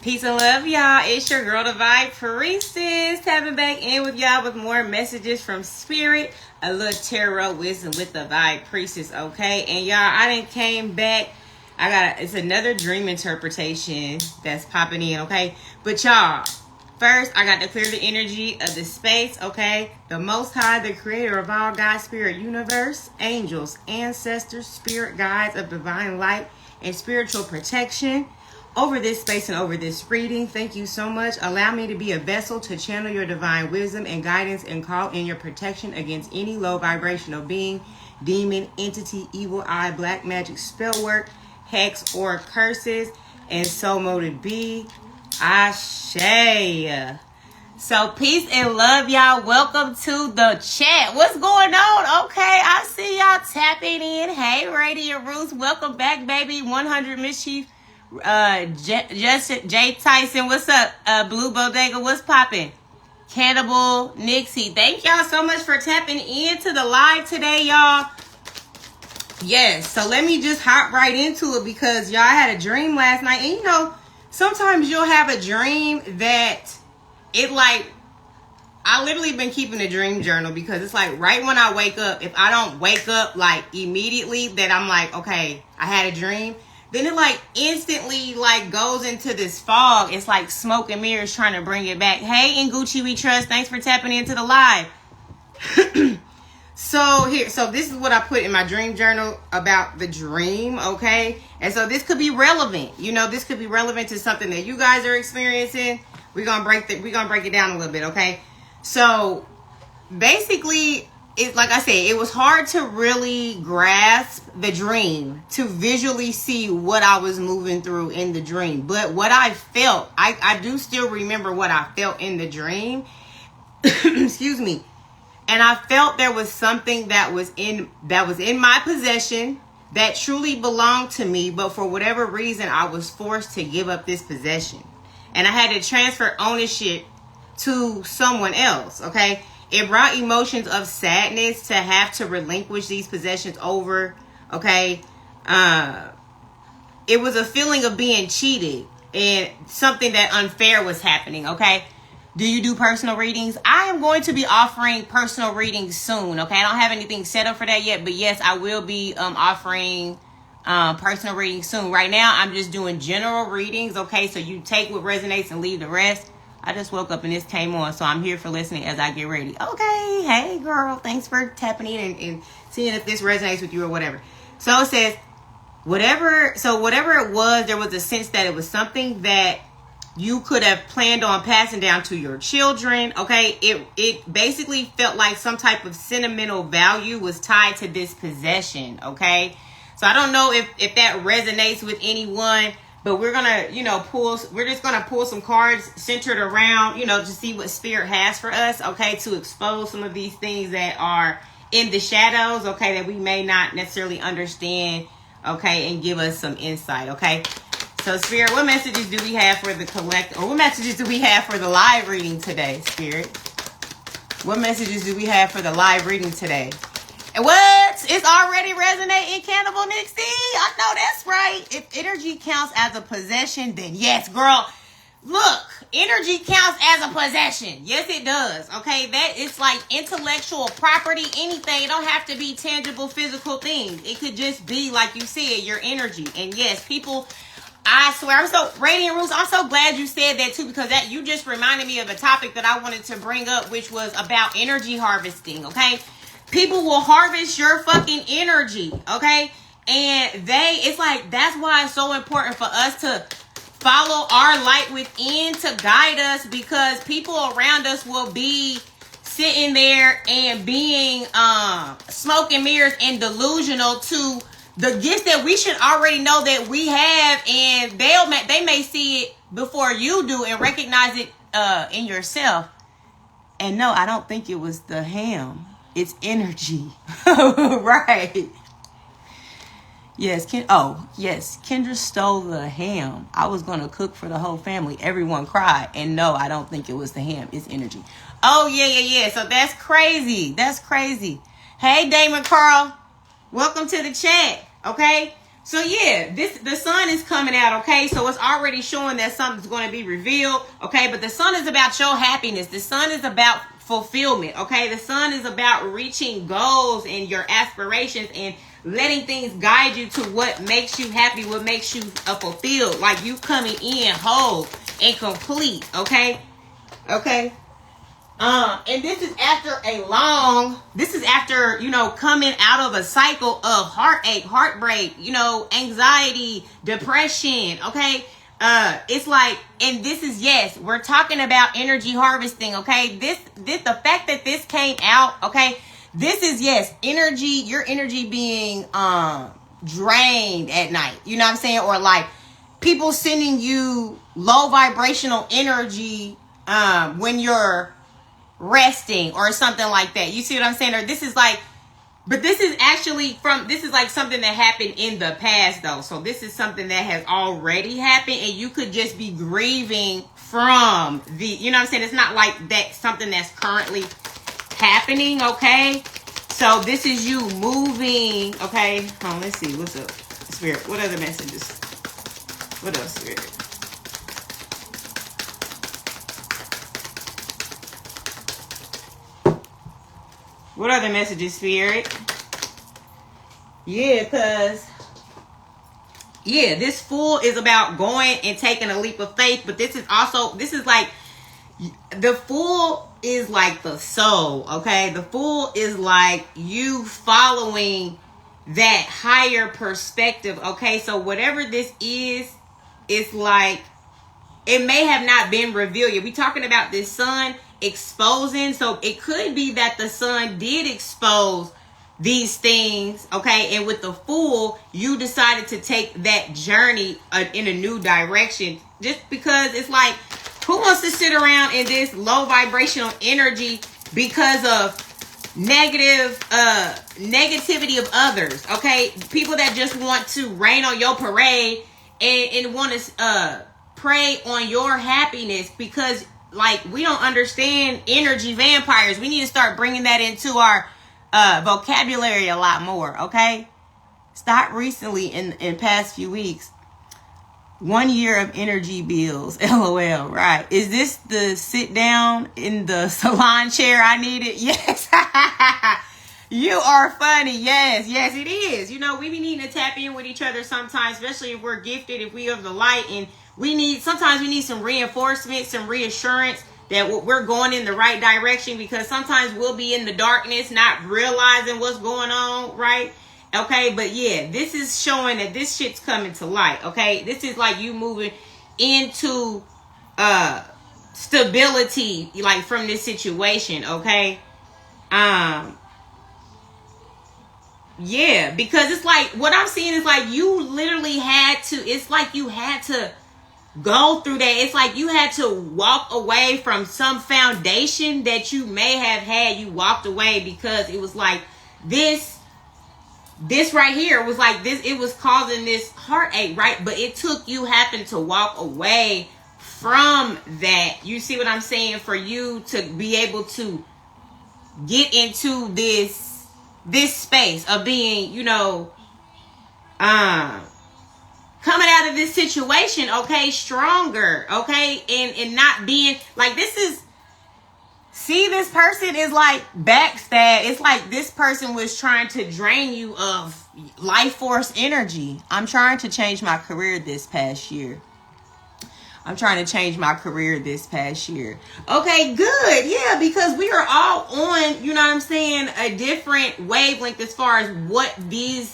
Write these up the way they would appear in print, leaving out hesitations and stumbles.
Peace and love, y'all. It's your girl, the Vibe Priestess, tapping back in with y'all with more messages from Spirit. A little tarot wisdom with the Vibe Priestess, okay? And y'all, I done came back. It's another dream interpretation that's popping in, okay? But y'all, first, I got to clear the energy of the space, okay? The Most High, the creator of all God, spirit, universe, angels, ancestors, spirit guides of divine light, and spiritual protection over this space and over this reading. Thank you so much. Allow me to be a vessel to channel your divine wisdom and guidance and call in your protection against any low vibrational being, demon, entity, evil eye, black magic, spell work, hex, or curses. And so mote it be. Ashe. So peace and love, y'all. Welcome to the chat. What's going on? Okay, I see y'all tapping in. Hey, Radiant Roots. Welcome back, baby. 100 Mischief. Jay Tyson, what's up? Blue Bodega, what's popping? Cannibal Nixie, thank y'all so much for tapping into the live today, y'all. Yes, so let me just hop right into it because y'all had a dream last night. And you know, sometimes you'll have a dream that I literally been keeping a dream journal because it's like right when I wake up, if I don't wake up like immediately that I'm like, okay, I had a dream. Then it like instantly like goes into this fog. It's like smoke and mirrors trying to bring it back. Hey, in Gucci we trust. Thanks for tapping into the live. So this is what I put in my dream journal about the dream, okay? And so this could be relevant. You know, this could be relevant to something that you guys are experiencing. We're gonna break it down a little bit, okay? So basically, it's like I said, it was hard to really grasp the dream, to visually see what I was moving through in the dream. But what I felt, I do still remember what I felt in the dream. Excuse me. And I felt there was something that was in my possession that truly belonged to me, but for whatever reason, I was forced to give up this possession. And I had to transfer ownership to someone else, okay? It brought emotions of sadness to have to relinquish these possessions over, okay? It was a feeling of being cheated and something that unfair was happening, okay? Do you do personal readings? I am going to be offering personal readings soon, okay? I don't have anything set up for that yet, but yes, I will be offering personal readings soon. Right now, I'm just doing general readings, okay? So you take what resonates and leave the rest. I just woke up and this came on, so I'm here for listening as I get ready. Okay, hey girl, thanks for tapping in and seeing if this resonates with you or whatever. So it says, whatever it was, there was a sense that it was something that you could have planned on passing down to your children, okay? It basically felt like some type of sentimental value was tied to this possession, okay? So I don't know if that resonates with anyone, but we're gonna, we're just gonna pull some cards centered around, to see what spirit has for us, okay, to expose some of these things that are in the shadows, okay, that we may not necessarily understand, okay, and give us some insight, okay. So spirit, what messages do we have for the what messages do we have for the live reading today, spirit? What messages do we have for the live reading today? And what? It's already resonating, Cannibal Nixie. I know that's right. If energy counts as a possession, then yes, girl. Look, energy counts as a possession. Yes, it does. Okay, that it's like intellectual property, anything. It don't have to be tangible, physical things. It could just be, like you said, your energy. And yes, people, I swear, Radiant Roots, I'm so glad you said that too, because that you just reminded me of a topic that I wanted to bring up, which was about energy harvesting, okay? People will harvest your fucking energy, okay? And it's like, that's why it's so important for us to follow our light within to guide us, because people around us will be sitting there and being smoke and mirrors and delusional to the gifts that we should already know that we have, and they may see it before you do and recognize it in yourself. And no, I don't think it was the ham. It's energy. Right. Yes, Kendra stole the ham. I was going to cook for the whole family. Everyone cried. And no, I don't think it was the ham. It's energy. Oh, yeah. So that's crazy. Hey, Damon Carl. Welcome to the chat. Okay. So yeah, the sun is coming out, okay? So it's already showing that something's going to be revealed, okay? But the sun is about your happiness. The sun is about fulfillment, okay? The sun is about reaching goals and your aspirations and letting things guide you to what makes you happy, what makes you fulfilled. Like you coming in whole and complete, okay? Okay? And this is after, coming out of a cycle of heartache, heartbreak, anxiety, depression, okay? It's like, and this is, yes, we're talking about energy harvesting, okay? This, the fact that this came out, okay? This is, yes, your energy being, drained at night, you know what I'm saying? Or like people sending you low vibrational energy, when you're resting or something like that. You see what I'm saying? Or this is like, but this is actually this is like something that happened in the past though. So this is something that has already happened and you could just be grieving from you know what I'm saying? It's not like that something that's currently happening, okay? So this is you moving, okay? Let's see, what's up, Spirit? What other messages? What else, Spirit? What other messages, Spirit? Yeah, because, this Fool is about going and taking a leap of faith. But this is like, the Fool is like the soul, okay? The Fool is like you following that higher perspective, okay? So whatever this is, it's like, it may have not been revealed yet. We talking about this sun exposing, so it could be that the sun did expose these things, okay? And with the Fool, you decided to take that journey in a new direction, just because it's like, who wants to sit around in this low vibrational energy because of negativity of others, okay? People that just want to rain on your parade and want to prey on your happiness, because like we don't understand energy vampires. We need to start bringing that into our vocabulary a lot more, okay? Start recently in past few weeks. 1 year of energy bills, LOL, right? Is this the sit down in the salon chair I needed? Yes. You are funny. Yes, it is. We be needing to tap in with each other sometimes, especially if we're gifted, if we have the light, and sometimes we need some reinforcement, some reassurance that we're going in the right direction, because sometimes we'll be in the darkness, not realizing what's going on, right? Okay, but yeah, this is showing that this shit's coming to light, okay? This is like you moving into stability, like from this situation, okay? Yeah, because it's like, what I'm seeing is like you literally it's like you had to go through that. It's like you had to walk away from some foundation that you may have had. You walked away because it was like this right here was like this. It was causing this heartache, right? But it took you having to walk away from that. You see what I'm saying? For you to be able to get into this space of being, coming out of this situation, okay, stronger, okay, and not being like, this person is like backstab. It's like this person was trying to drain you of life force energy. I'm trying to change my career this past year. Okay, good. Yeah, because we are all on, a different wavelength as far as what this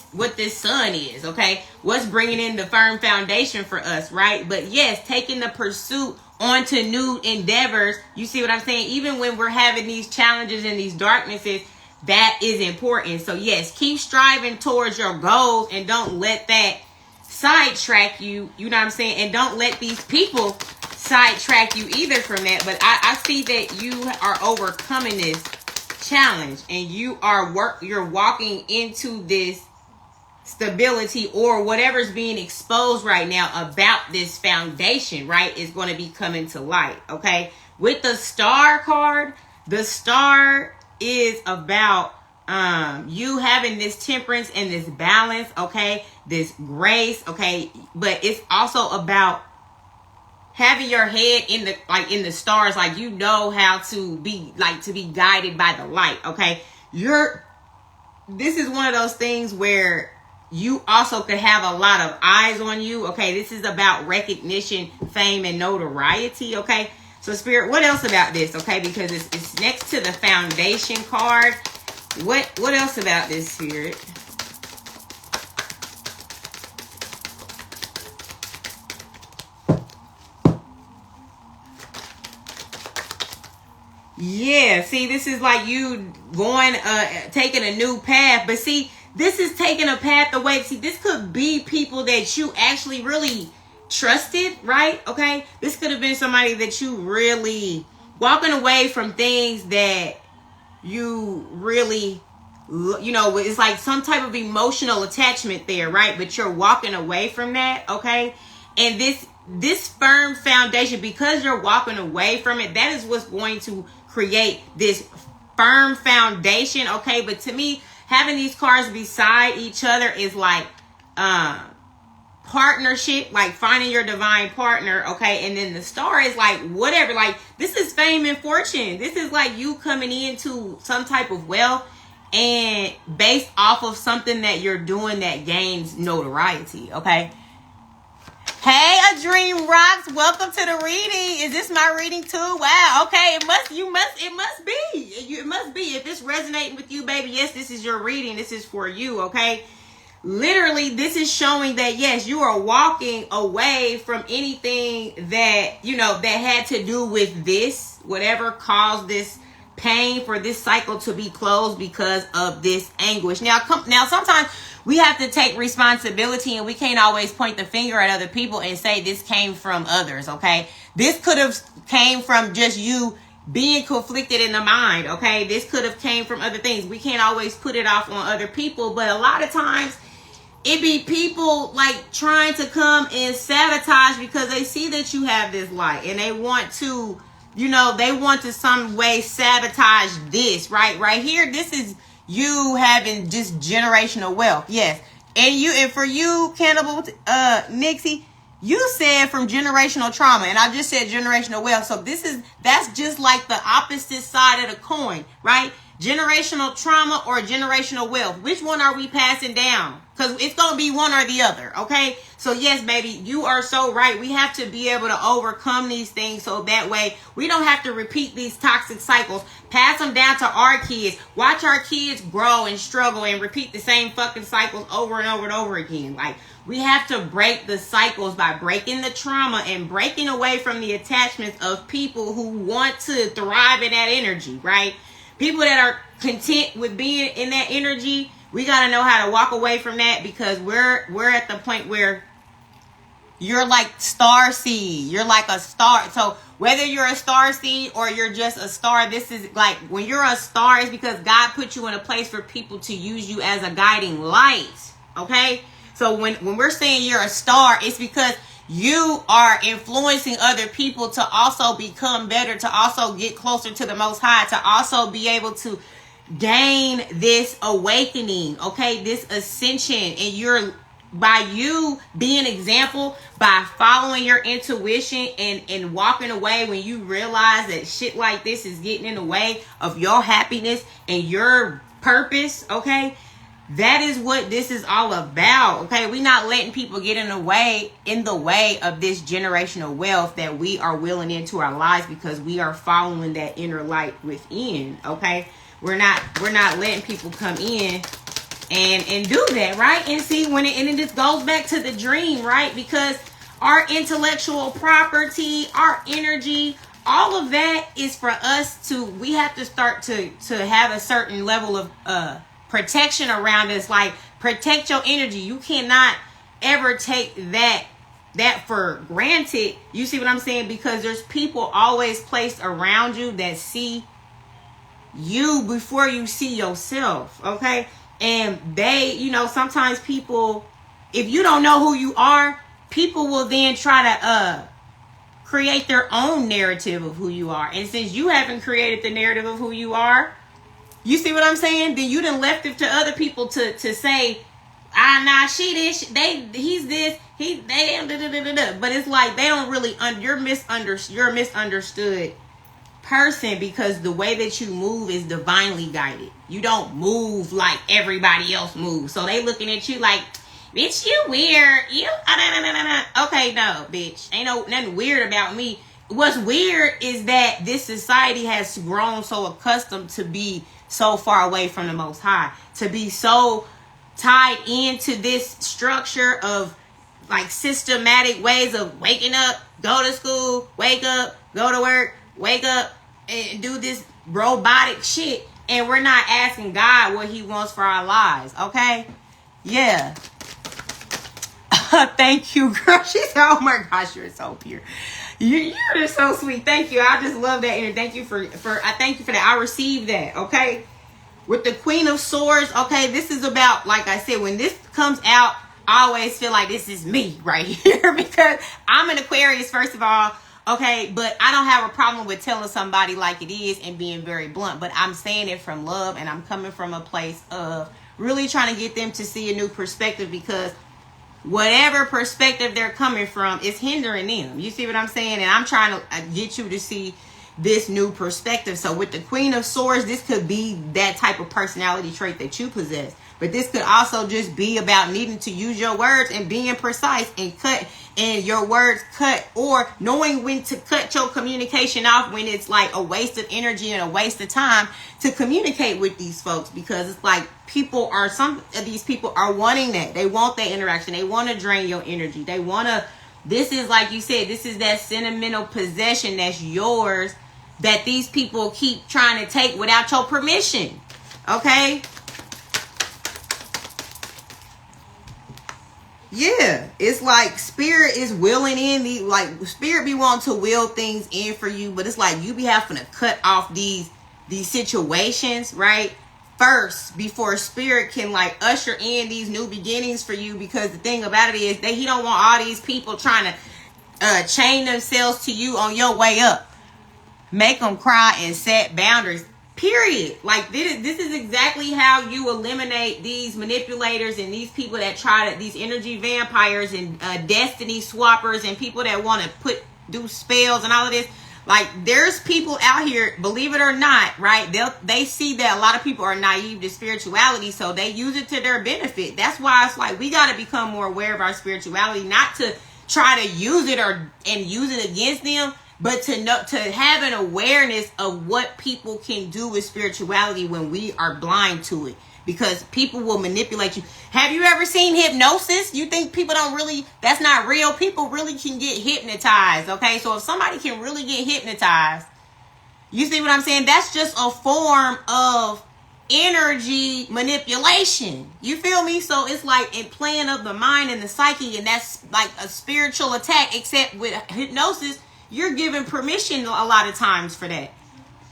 sun is, okay? What's bringing in the firm foundation for us, right? But yes, taking the pursuit onto new endeavors. You see what I'm saying? Even when we're having these challenges and these darknesses, that is important. So yes, keep striving towards your goals and don't let that sidetrack you, and don't let these people sidetrack you either from that. But I see that you are overcoming this challenge and you're walking into this stability, or whatever's being exposed right now about this foundation, right, is going to be coming to light, okay? With the Star card, the Star is about you having this temperance and this balance, okay, this grace, okay, but it's also about having your head in the stars, like you know how to be guided by the light, okay. This is one of those things where you also could have a lot of eyes on you, okay. This is about recognition, fame, and notoriety, okay. So Spirit, what else about this, okay, because it's next to the foundation card. What else about this, Spirit? Yeah, see, this is like you going, taking a new path. But see, this is taking a path away. See, this could be people that you actually really trusted, right? Okay, this could have been somebody that you really walking away from things that you really, you know, it's like some type of emotional attachment there, right? But you're walking away from that, okay? And this firm foundation, because you're walking away from it, that is what's going to create this firm foundation, okay? But to me, having these cards beside each other is like partnership, like finding your divine partner, okay? And then the star is like whatever, like this is fame and fortune. This is like you coming into some type of wealth and based off of something that you're doing that gains notoriety, okay? Hey, A Dream Rocks, welcome to the reading. Is this my reading too? Wow, okay, it must be. It must be. If it's resonating with you, baby, yes, this is your reading. This is for you, okay? Literally, this is showing that, yes, you are walking away from anything that, you know, that had to do with this, whatever caused this pain for this cycle to be closed because of this anguish. Now sometimes we have to take responsibility, and we can't always point the finger at other people and say this came from others, okay? This could have came from just you being conflicted in the mind, okay? This could have came from other things. We can't always put it off on other people, but a lot of times it be people like trying to come and sabotage because they see that you have this light and they want to, you know, they want to some way sabotage this, right here. This is you having just generational wealth. Yes. And for you, Cannibal, Nixie, you said from generational trauma, and I just said generational wealth. So that's just like the opposite side of the coin, right? Generational trauma or generational wealth. Which one are we passing down? Because it's going to be one or the other, okay? So yes, baby, you are so right. We have to be able to overcome these things so that way we don't have to repeat these toxic cycles. Pass them down to our kids. Watch our kids grow and struggle and repeat the same fucking cycles over and over and over again. Like, we have to break the cycles by breaking the trauma and breaking away from the attachments of people who want to thrive in that energy, right? People that are content with being in that energy, we got to know how to walk away from that, because we're at the point where you're like star seed. You're like a star. So whether you're a star seed or you're just a star, this is like when you're a star, it's because God put you in a place for people to use you as a guiding light. Okay? So when we're saying you're a star, it's because you are influencing other people to also become better, to also get closer to the Most High, to also be able to gain this awakening, okay, this ascension. And by you being an example, by following your intuition and walking away when you realize that shit like this is getting in the way of your happiness and your purpose, okay, that is what this is all about, okay? We're not letting people get in the way of this generational wealth that we are willing into our lives, because we are following that inner light within, okay? We're not letting people come in and do that, right? And see, and it just goes back to the dream, right? Because our intellectual property, our energy, all of that is for us we have to start to have a certain level of protection around us. Like, protect your energy. You cannot ever take that for granted. You see what I'm saying? Because there's people always placed around you that see you before you see yourself, okay? And they, you know, sometimes people, if you don't know who you are, people will then try to create their own narrative of who you are. And since you haven't created the narrative of who you are, You see what I'm saying? Then you done left it to other people to say, nah, she this, he's this, they, but it's like they don't really, you're a misunderstood person, because the way that you move is divinely guided. You don't move like everybody else moves. So they looking at you like, bitch, you weird. Okay, no, bitch. Ain't nothing weird about me. What's weird is that this society has grown so accustomed to be so far away from the Most High, to be so tied into this structure of like systematic ways of waking up, go to school, wake up, go to work, wake up, and do this robotic shit. And we're not asking God what he wants for our lives. Okay? Yeah. Thank you, girl. She said, oh my gosh, you're so pure. You're just so sweet. Thank you. I just love that. And thank you I thank you for that. I received that. Okay. With the Queen of Swords. Okay. This is about, like I said, when this comes out, I always feel like this is me right here, because I'm an Aquarius, first of all. Okay. But I don't have a problem with telling somebody like it is and being very blunt, but I'm saying it from love, and I'm coming from a place of really trying to get them to see a new perspective, because whatever perspective they're coming from is hindering them. You see what I'm saying? And I'm trying to get you to see this new perspective. So with the Queen of Swords, this could be that type of personality trait that you possess. But this could also just be about needing to use your words and being precise and cut, and your words cut, or knowing when to cut your communication off when it's like a waste of energy and a waste of time to communicate with these folks. Because it's like some of these people are wanting that. They want that interaction. They want to drain your energy. They want to, this is like you said, this is that sentimental possession that's yours that these people keep trying to take without your permission. Okay? Yeah, it's like spirit is willing in spirit be wanting to will things in for you, but it's like you be having to cut off these situations, right? First, before spirit can like usher in these new beginnings for you, because the thing about it is that he don't want all these people trying to chain themselves to you on your way up. Make them cry and set boundaries. Period. Like this is exactly how you eliminate these manipulators and these people that these energy vampires and destiny swappers and people that want to do spells and all of this. Like there's people out here, believe it or not, right? They see that a lot of people are naive to spirituality, so they use it to their benefit. That's why it's like we got to become more aware of our spirituality, not to try to use it and use it against them, but to have an awareness of what people can do with spirituality when we are blind to it, because people will manipulate you. Have you ever seen hypnosis? You think people that's not real? People really can get hypnotized. Okay. So if somebody can really get hypnotized, you see what I'm saying? That's just a form of energy manipulation. You feel me? So it's like a playing of the mind and the psyche, and that's like a spiritual attack, except with hypnosis, you're given permission a lot of times for that.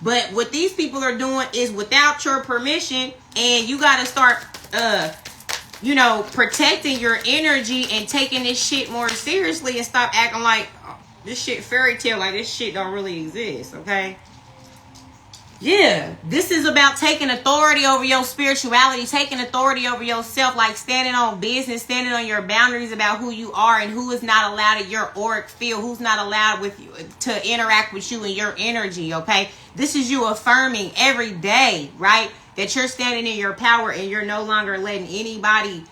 But what these people are doing is without your permission, and you got to start, protecting your energy and taking this shit more seriously, and stop acting like this shit fairy tale, like this shit don't really exist, okay? Yeah, this is about taking authority over your spirituality, taking authority over yourself, like standing on business, standing on your boundaries about who you are and who is not allowed in your auric field, who's not allowed with you to interact with you and your energy, okay? This is you affirming every day, right, that you're standing in your power and you're no longer letting anybody,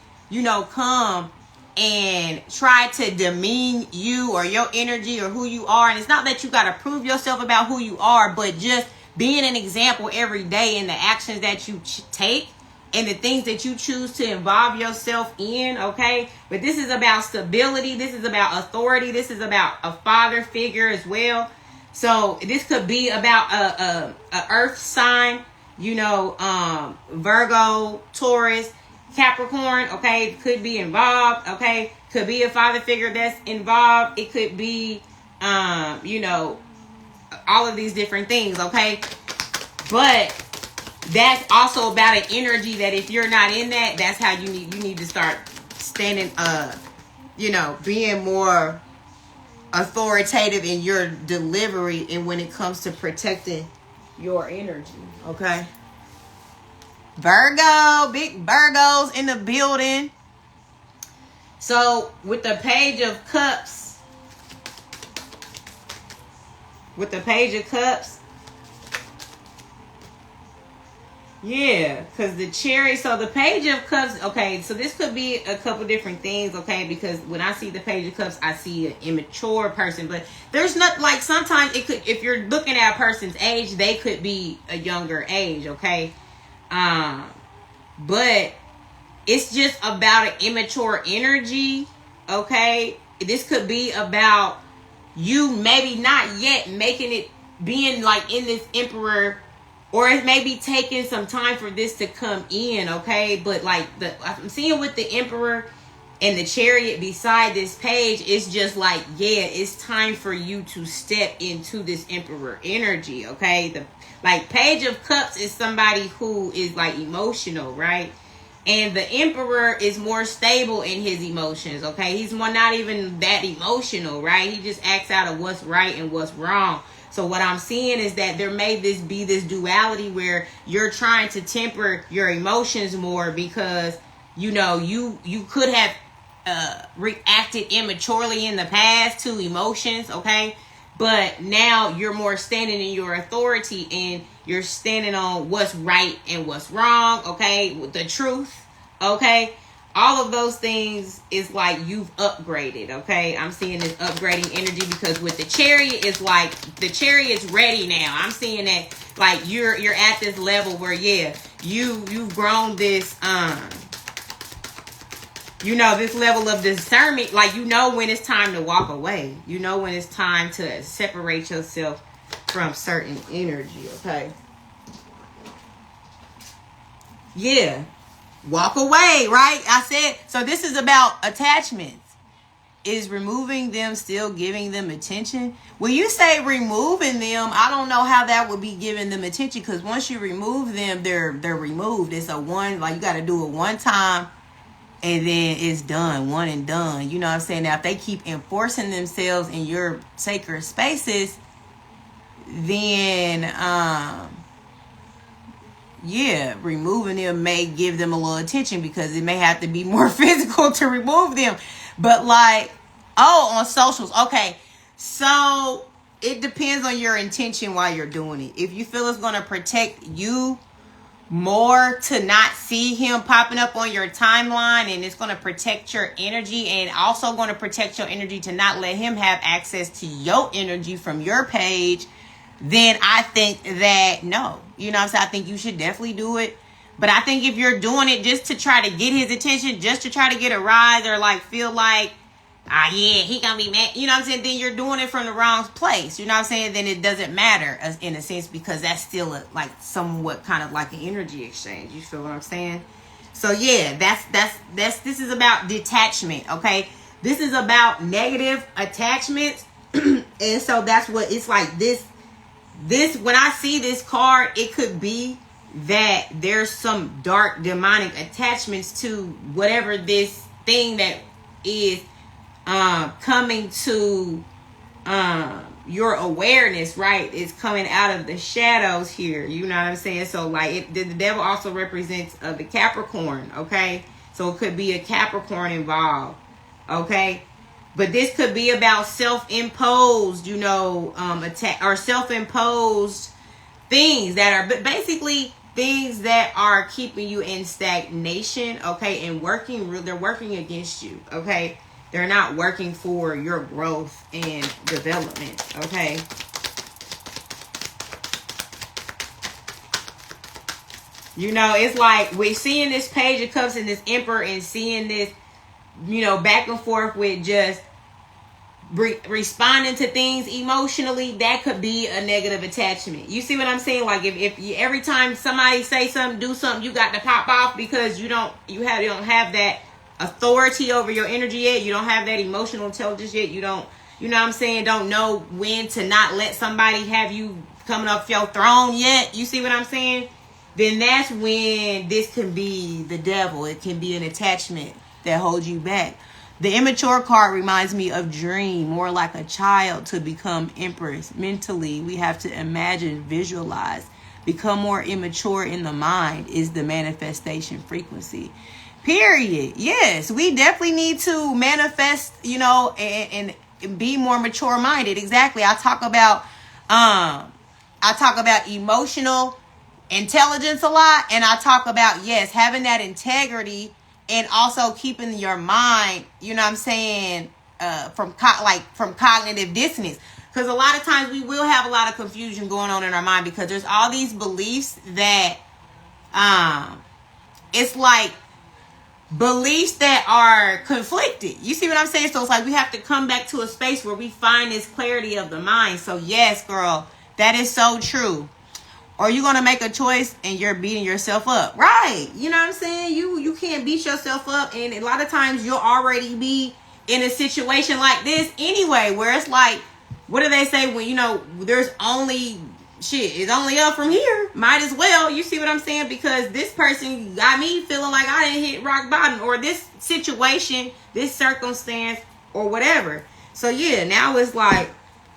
come and try to demean you or your energy or who you are. And it's not that you got to prove yourself about who you are, but just being an example every day in the actions that you take and the things that you choose to involve yourself in, okay? But this is about stability. This is about authority. This is about a father figure as well. So this could be about a earth sign, Virgo, Taurus, Capricorn, okay? It could be involved, okay? Could be a father figure that's involved. It could be, all of these different things, okay? But that's also about an energy that if you're not in that, that's how you need to start standing, being more authoritative in your delivery and when it comes to protecting your energy, okay? Virgo, big Virgos in the building. So with the Page of Cups, yeah, because the Chariot, so the Page of Cups, okay, so this could be a couple different things, okay, because when I see the Page of Cups, I see an immature person, but there's not, like, sometimes it could, if you're looking at a person's age, they could be a younger age, okay, but it's just about an immature energy, okay, this could be about you maybe not yet making it, being, like, in this Emperor, or it may be taking some time for this to come in, okay? But like I'm seeing with the Emperor and the Chariot beside this page, it's just like, yeah, it's time for you to step into this Emperor energy, okay? The like Page of Cups is somebody who is like emotional, right? And the Emperor is more stable in his emotions, okay? He's more not even that emotional, right? He just acts out of what's right and what's wrong. So what I'm seeing is that there may be this duality where you're trying to temper your emotions more because, you know, you could have reacted immaturely in the past to emotions, okay? But now you're more standing in your authority and you're standing on what's right and what's wrong, okay? With the truth, okay? All of those things is like you've upgraded, okay? I'm seeing this upgrading energy because with the Chariot, it's like the Chariot's ready now. I'm seeing that like you're at this level where, yeah, you've grown this, you know, this level of discernment. Like, you know when it's time to walk away. You know when it's time to separate yourself from certain energy, okay? Yeah. Walk away, right? I said, so this is about attachments. Is removing them still giving them attention? When you say removing them, I don't know how that would be giving them attention, because once you remove them, they're removed. It's a one, like you got to do it one time and then it's done, one and done. You know what I'm saying? Now, if they keep enforcing themselves in your sacred spaces, then yeah, removing them may give them a little attention because it may have to be more physical to remove them. But like, on socials. Okay, so it depends on your intention while you're doing it. If you feel it's going to protect you more to not see him popping up on your timeline, and it's going to protect your energy, and also going to protect your energy to not let him have access to your energy from your page, then I think that no. You know what I'm saying? I think you should definitely do it. But I think if you're doing it just to try to get his attention, just to try to get a rise, or like feel like, yeah, he gonna be mad, you know what I'm saying? Then you're doing it from the wrong place. You know what I'm saying? Then it doesn't matter in a sense, because that's still like somewhat kind of like an energy exchange. You feel what I'm saying? So yeah, this is about detachment, okay? This is about negative attachments. And so that's what it's like. This when I see this card, it could be that there's some dark demonic attachments to whatever this thing that is coming to your awareness, right? It's coming out of the shadows here. You know what I'm saying? So like the devil also represents the Capricorn, okay? So it could be a Capricorn involved, okay? But this could be about self-imposed, you know, attack, or self-imposed things that are, but basically things that are keeping you in stagnation, okay, and they're working against you, okay? They're not working for your growth and development, okay? You know, it's like we're seeing this Page of Cups and this Emperor, and seeing this, you know, back and forth with just responding to things emotionally. That could be a negative attachment. You see what I'm saying? Like if you, every time somebody say something, do something, you got to pop off because you don't have that authority over your energy yet. You don't have that emotional intelligence yet. You don't, you know what I'm saying, don't know when to not let somebody have you coming up your throne yet. You see what I'm saying? Then that's when this can be the devil. It can be an attachment that holds you back. The immature card reminds me of dream, more like a child to become empress. Mentally, we have to imagine, visualize, become more immature in the mind is the manifestation frequency. Period. Yes, we definitely need to manifest, and be more mature minded. Exactly. I talk about emotional intelligence a lot, and I talk about, yes, having that integrity and also keeping your mind, from cognitive dissonance. Because a lot of times we will have a lot of confusion going on in our mind because there's all these beliefs that it's like beliefs that are conflicted. You see what I'm saying? So it's like we have to come back to a space where we find this clarity of the mind. So yes, girl, that is so true. Or you're going to make a choice and you're beating yourself up. Right. You know what I'm saying? You can't beat yourself up. And a lot of times you'll already be in a situation like this anyway, where it's like, what do they say when, there's only it's only up from here. Might as well. You see what I'm saying? Because this person got me feeling like I didn't hit rock bottom, or this situation, this circumstance, or whatever. So yeah, now it's like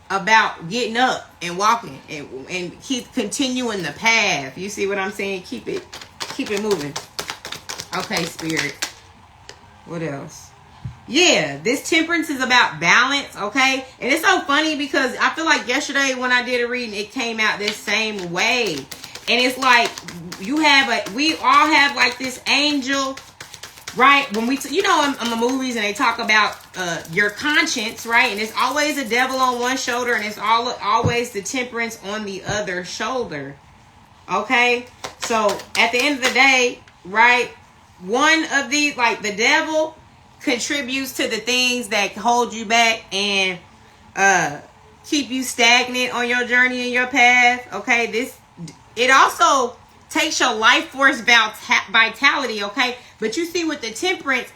about getting up and walking and keep continuing the path. You see what I'm saying? Keep it moving. Okay, spirit. What else? Yeah, this temperance is about balance, okay? And it's so funny because I feel like yesterday when I did a reading, it came out this same way. And it's like we all have like this angel, right? When we, in the movies and they talk about your conscience, right? And it's always a devil on one shoulder and it's always the temperance on the other shoulder, okay? So at the end of the day, right? One of these, like the devil, contributes to the things that hold you back and keep you stagnant on your journey and your path. Okay, it also takes your life force vitality. Okay, but you see with the temperance,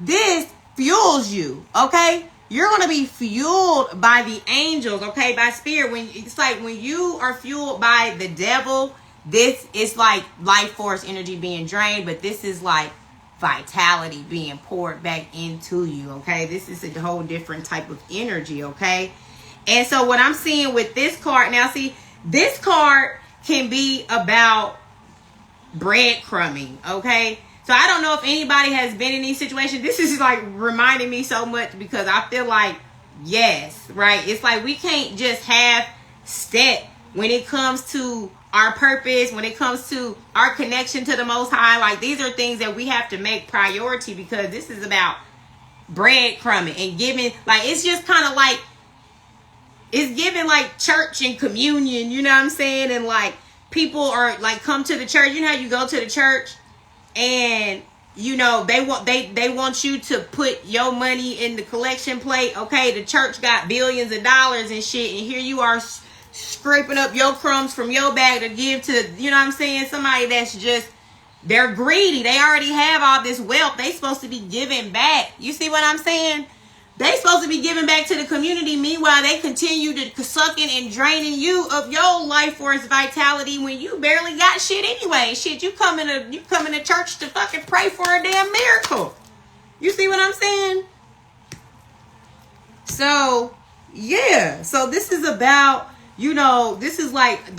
this fuels you. Okay, you're gonna be fueled by the angels. Okay, by spirit. When you are fueled by the devil, this is like life force energy being drained, but this is like vitality being poured back into you. Okay, this is a whole different type of energy. Okay, and so what I'm seeing with this card now, see, this card can be about breadcrumbing. Okay, so I don't know if anybody has been in these situations. This is like reminding me so much because I feel like, yes, right, it's like we can't just have step when it comes to our purpose, when it comes to our connection to the Most High. Like, these are things that we have to make priority because this is about breadcrumbing and giving. Like, it's just kind of like, it's giving like church and communion, you know what I'm saying? And like, people are like, come to the church. You know how you go to the church and, they want you to put your money in the collection plate. Okay, the church got billions of dollars and shit, and here you are scraping up your crumbs from your bag to give to, somebody that's just, they're greedy. They already have all this wealth. They supposed to be giving back. You see what I'm saying? They supposed to be giving back to the community. Meanwhile, they continue to sucking and draining you of your life force vitality when you barely got shit anyway. Shit, you come into church to fucking pray for a damn miracle. You see what I'm saying? So, yeah. So this is about, this is like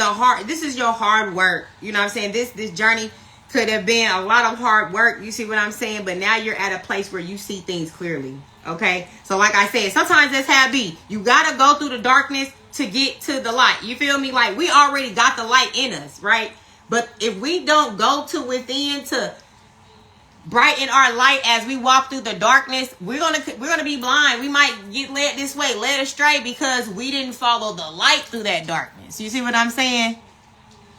this is your hard work. You know what I'm saying? This journey could have been a lot of hard work. You see what I'm saying? But now you're at a place where you see things clearly. Okay? So like I said, sometimes that's how it be. You got to go through the darkness to get to the light. You feel me? Like, we already got the light in us, right? But if we don't go to within to brighten our light as we walk through the darkness, we're gonna be blind. We might get led this way, led astray, because we didn't follow the light through that darkness. You see what I'm saying?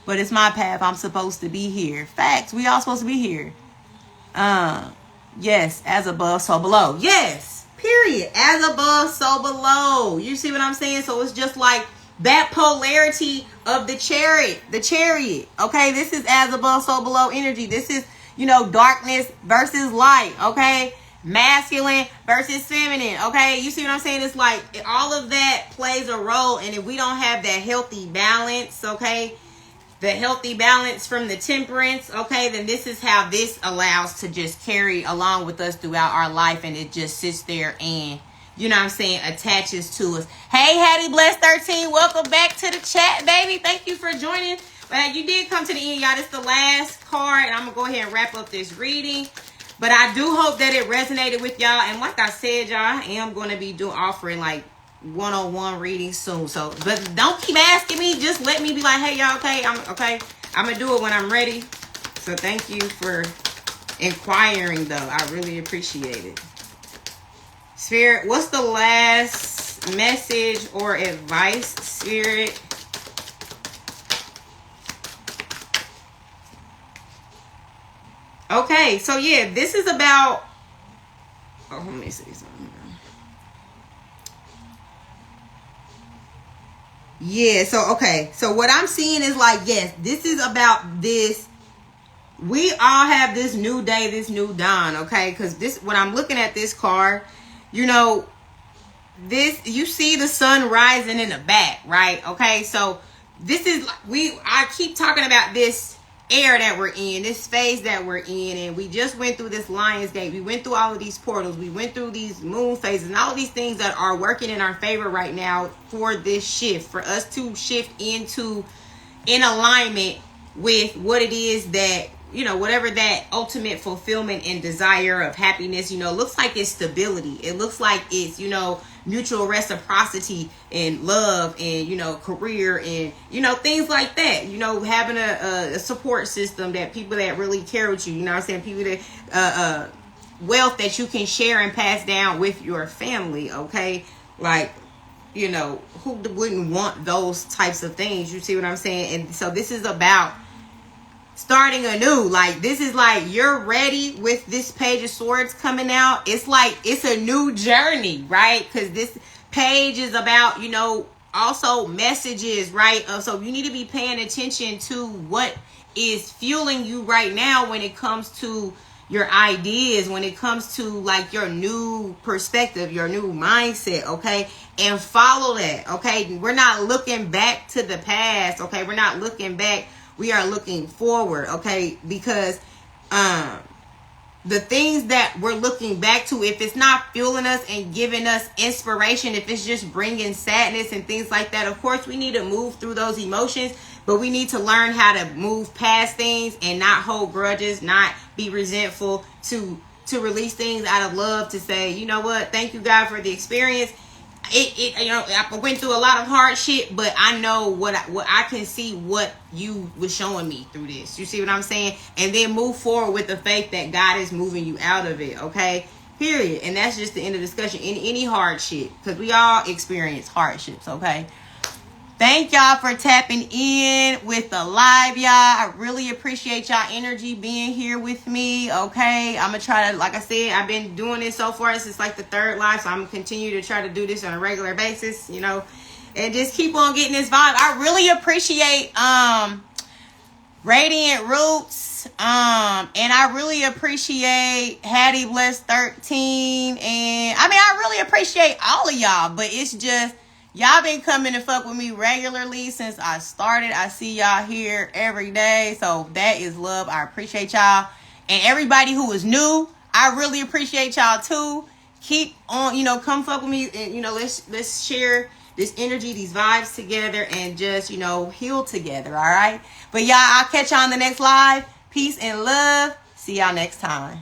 But it's my path. I'm supposed to be here. Facts. We all supposed to be here. Yes, as above, so below. Yes, period. As above, so below. You see what I'm saying? So it's just like that polarity of the chariot. Okay, this is as above, so below energy. This is, darkness versus light, okay? Masculine versus feminine, okay? You see what I'm saying? It's like all of that plays a role. And if we don't have that healthy balance, okay, the healthy balance from the temperance, okay, then this is how this allows to just carry along with us throughout our life. And it just sits there and, attaches to us. Hey, Hattie Bless 13, welcome back to the chat, baby. Thank you for joining. But you did come to the end, y'all. This is the last card, and I'm going to go ahead and wrap up this reading. But I do hope that it resonated with y'all. And like I said, y'all, I am going to be offering like one-on-one readings soon. So, but don't keep asking me. Just let me be like, hey, y'all, okay? I'm going to do it when I'm ready. So thank you for inquiring, though. I really appreciate it. Spirit, what's the last message or advice, Spirit? Okay, so yeah, this is about... Oh, let me see something. Yeah, so, okay. So what I'm seeing is like, yes, this is about this. We all have this new day, this new dawn, okay? Because this, when I'm looking at this card, you know, this, you see the sun rising in the back, right? Okay, so this is, I keep talking about this era that we're in, this phase that we're in, and we just went through this Lion's Gate. We went through all of these portals. We went through these moon phases and all of these things that are working in our favor right now for this shift, for us to shift in alignment with what it is that, you know, whatever that ultimate fulfillment and desire of happiness, you know, looks like it's stability. It looks like it's, you know, mutual reciprocity and love and, you know, career and, you know, things like that. You know, having a support system, that people that really care with you, you know what I'm saying? People that, wealth that you can share and pass down with your family, okay? Like, you know, who wouldn't want those types of things? You see what I'm saying? And so this is about starting anew. Like, this is like, you're ready with this Page of Swords coming out. It's like, it's a new journey, right? Because this page is about, you know, also messages, right? So you need to be paying attention to what is fueling you right now when it comes to your ideas, when it comes to like your new perspective, your new mindset, okay? And follow that, okay? We're not looking back to the past, okay? We're not looking back. We are looking forward, okay? Because the things that we're looking back to, if it's not fueling us and giving us inspiration, if it's just bringing sadness and things like that, of course, we need to move through those emotions, but we need to learn how to move past things and not hold grudges, not be resentful, to release things out of love, to say, you know what, thank you, God, for the experience. It you know, I went through a lot of hardship, but I know what I can see what you was showing me through this. You see what I'm saying? And then move forward with the faith that God is moving you out of it, okay? Period. And that's just the end of the discussion. In any hardship, because we all experience hardships, okay? Thank y'all for tapping in with the live, y'all. I really appreciate y'all energy being here with me, okay? I'm going to try to, like I said, I've been doing this so far. This is like the third live, so I'm going to continue to try to do this on a regular basis, you know, and just keep on getting this vibe. I really appreciate Radiant Roots, and I really appreciate Hattie Bless 13, and I mean, I really appreciate all of y'all, but it's just, y'all been coming to fuck with me regularly since I started. I see y'all here every day. So that is love. I appreciate y'all. And everybody who is new, I really appreciate y'all too. Keep on, you know, come fuck with me. And, you know, let's share this energy, these vibes together, and just, you know, heal together. All right. But y'all, I'll catch y'all on the next live. Peace and love. See y'all next time.